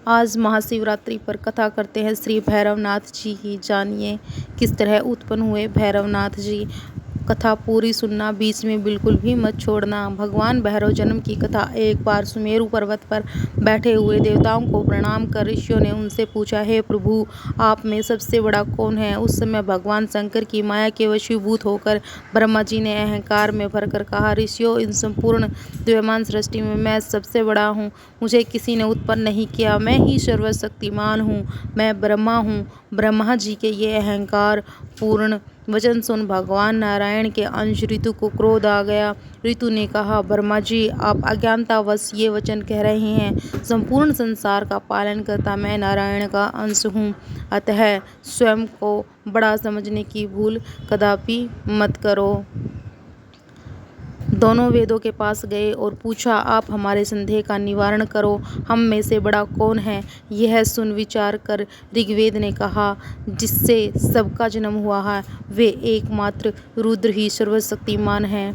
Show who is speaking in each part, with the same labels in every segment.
Speaker 1: आज महाशिवरात्रि पर कथा करते हैं श्री भैरवनाथ जी की। जानिए किस तरह उत्पन्न हुए भैरवनाथ जी। कथा पूरी सुनना, बीच में बिल्कुल भी मत छोड़ना। भगवान भैरव जन्म की कथा। एक बार सुमेरु पर्वत पर बैठे हुए देवताओं को प्रणाम कर ऋषियों ने उनसे पूछा, हे प्रभु, आप में सबसे बड़ा कौन है? उस समय भगवान शंकर की माया के वशीभूत होकर ब्रह्मा जी ने अहंकार में भरकर कहा, ऋषियों, इन संपूर्ण द्रव्यमान सृष्टि में मैं सबसे बड़ा हूँ। मुझे किसी ने उत्पन्न नहीं किया। मैं ही सर्वशक्तिमान हूँ। मैं ब्रह्मा हूँ। ब्रह्मा जी के ये अहंकार पूर्ण वचन सुन भगवान नारायण के अंश ऋतु को क्रोध आ गया। ऋतु ने कहा, ब्रह्मा जी, आप अज्ञानतावश ये वचन कह रहे हैं। संपूर्ण संसार का पालन करता मैं नारायण का अंश हूँ, अतः स्वयं को बड़ा समझने की भूल कदापि मत करो। दोनों वेदों के पास गए और पूछा, आप हमारे संदेह का निवारण करो। हम में से बड़ा कौन है? यह सुन विचार कर ऋग्वेद ने कहा, जिससे सबका जन्म हुआ है वे एकमात्र रुद्र ही सर्वशक्तिमान है।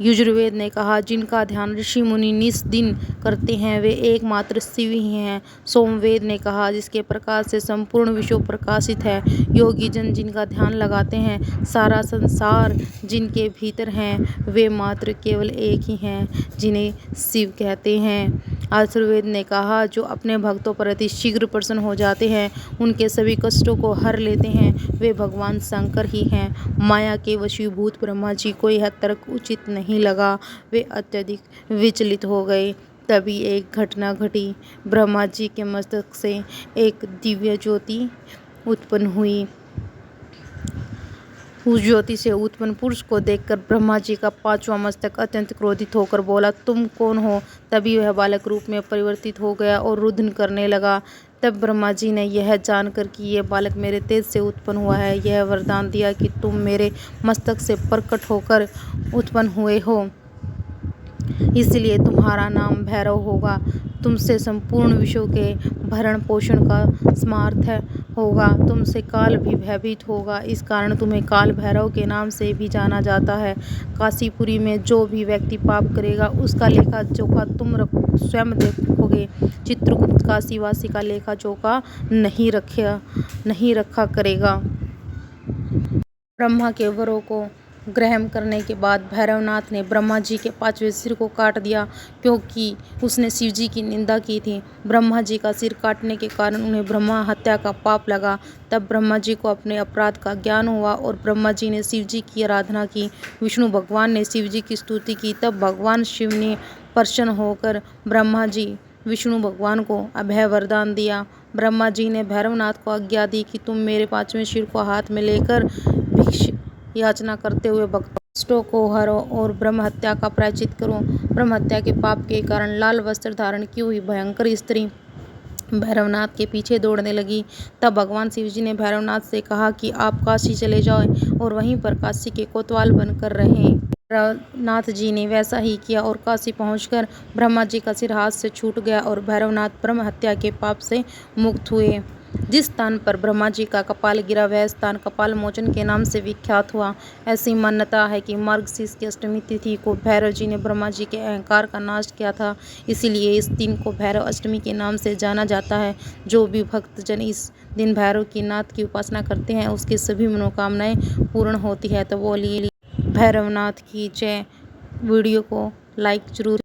Speaker 1: यजुर्वेद ने कहा, जिनका ध्यान ऋषि मुनि निस दिन करते हैं वे एकमात्र शिव ही हैं। सोमवेद ने कहा, जिसके प्रकाश से संपूर्ण विश्व प्रकाशित है। योगी जन जिनका ध्यान लगाते हैं, सारा संसार जिनके भीतर हैं, वे मात्र केवल एक ही हैं, जिन्हें शिव कहते हैं। अथर्ववेद ने कहा, जो अपने भक्तों पर अति शीघ्र प्रसन्न हो जाते हैं, उनके सभी कष्टों को हर लेते हैं, वे भगवान शंकर ही हैं। माया के वशीभूत ब्रह्मा जी को यह तर्क उचित नहीं लगा। वे अत्यधिक विचलित हो गए। तभी एक घटना घटी। ब्रह्मा जी के मस्तक से एक दिव्य ज्योति उत्पन्न हुई। उस ज्योति से उत्पन्न पुरुष को देखकर ब्रह्मा जी का पांचवा मस्तक अत्यंत क्रोधित होकर बोला, तुम कौन हो? तभी वह बालक रूप में परिवर्तित हो गया और रुदन करने लगा। तब ब्रह्मा जी ने यह जानकर कि यह बालक मेरे तेज से उत्पन्न हुआ है, यह वरदान दिया कि तुम मेरे मस्तक से प्रकट होकर उत्पन्न हुए हो, इसलिए तुम्हारा नाम भैरव होगा। तुमसे संपूर्ण विश्व के भरण पोषण का सामर्थ्य होगा। तुमसे काल भी भयभीत होगा। इस कारण तुम्हें काल भैरव के नाम से भी जाना जाता है। काशीपुरी में जो भी व्यक्ति पाप करेगा उसका लेखा जोखा तुम स्वयं देखोगे। चित्रगुप्त काशीवासी का लेखा जोखा नहीं रखा करेगा। ब्रह्मा के वरों को ग्रहण करने के बाद भैरवनाथ ने ब्रह्मा जी के पांचवें सिर को काट दिया, क्योंकि उसने शिव जी की निंदा की थी। ब्रह्मा जी का सिर काटने के कारण उन्हें ब्रह्मा हत्या का पाप लगा। तब ब्रह्मा जी को अपने अपराध का ज्ञान हुआ और ब्रह्मा जी ने शिव जी की आराधना की। विष्णु भगवान ने शिव जी की स्तुति की। तब भगवान शिव ने प्रसन्न होकर ब्रह्मा जी विष्णु भगवान को अभय वरदान दिया। ब्रह्मा जी ने भैरवनाथ को आज्ञा दी कि तुम मेरे पांचवें सिर को हाथ में लेकर भिक्षा याचना करते हुए भक्तों को हरो और ब्रह्म हत्या का प्रायश्चित करो। ब्रह्म हत्या के पाप के कारण लाल वस्त्र धारण की हुई भयंकर स्त्री भैरवनाथ के पीछे दौड़ने लगी। तब भगवान शिव जी ने भैरवनाथ से कहा कि आप काशी चले जाओ और वहीं पर काशी के कोतवाल बनकर रहें। भैरवनाथ जी ने वैसा ही किया और काशी पहुंचकर ब्रह्मा जी का सिर हाथ से छूट गया और भैरवनाथ ब्रह्म हत्या के पाप से मुक्त हुए। जिस स्थान पर ब्रह्मा जी का कपाल गिरा वह स्थान कपाल मोचन के नाम से विख्यात हुआ। ऐसी मान्यता है कि मार्गशीर्ष की अष्टमी तिथि को भैरव जी ने ब्रह्मा जी के अहंकार का नाश किया था, इसीलिए इस दिन को भैरव अष्टमी के नाम से जाना जाता है। जो भी भक्तजन इस दिन भैरव की नाथ की उपासना करते हैं उसकी सभी मनोकामनाएं पूर्ण होती है। तो बोलिए भैरवनाथ की जय। वीडियो को लाइक जरूर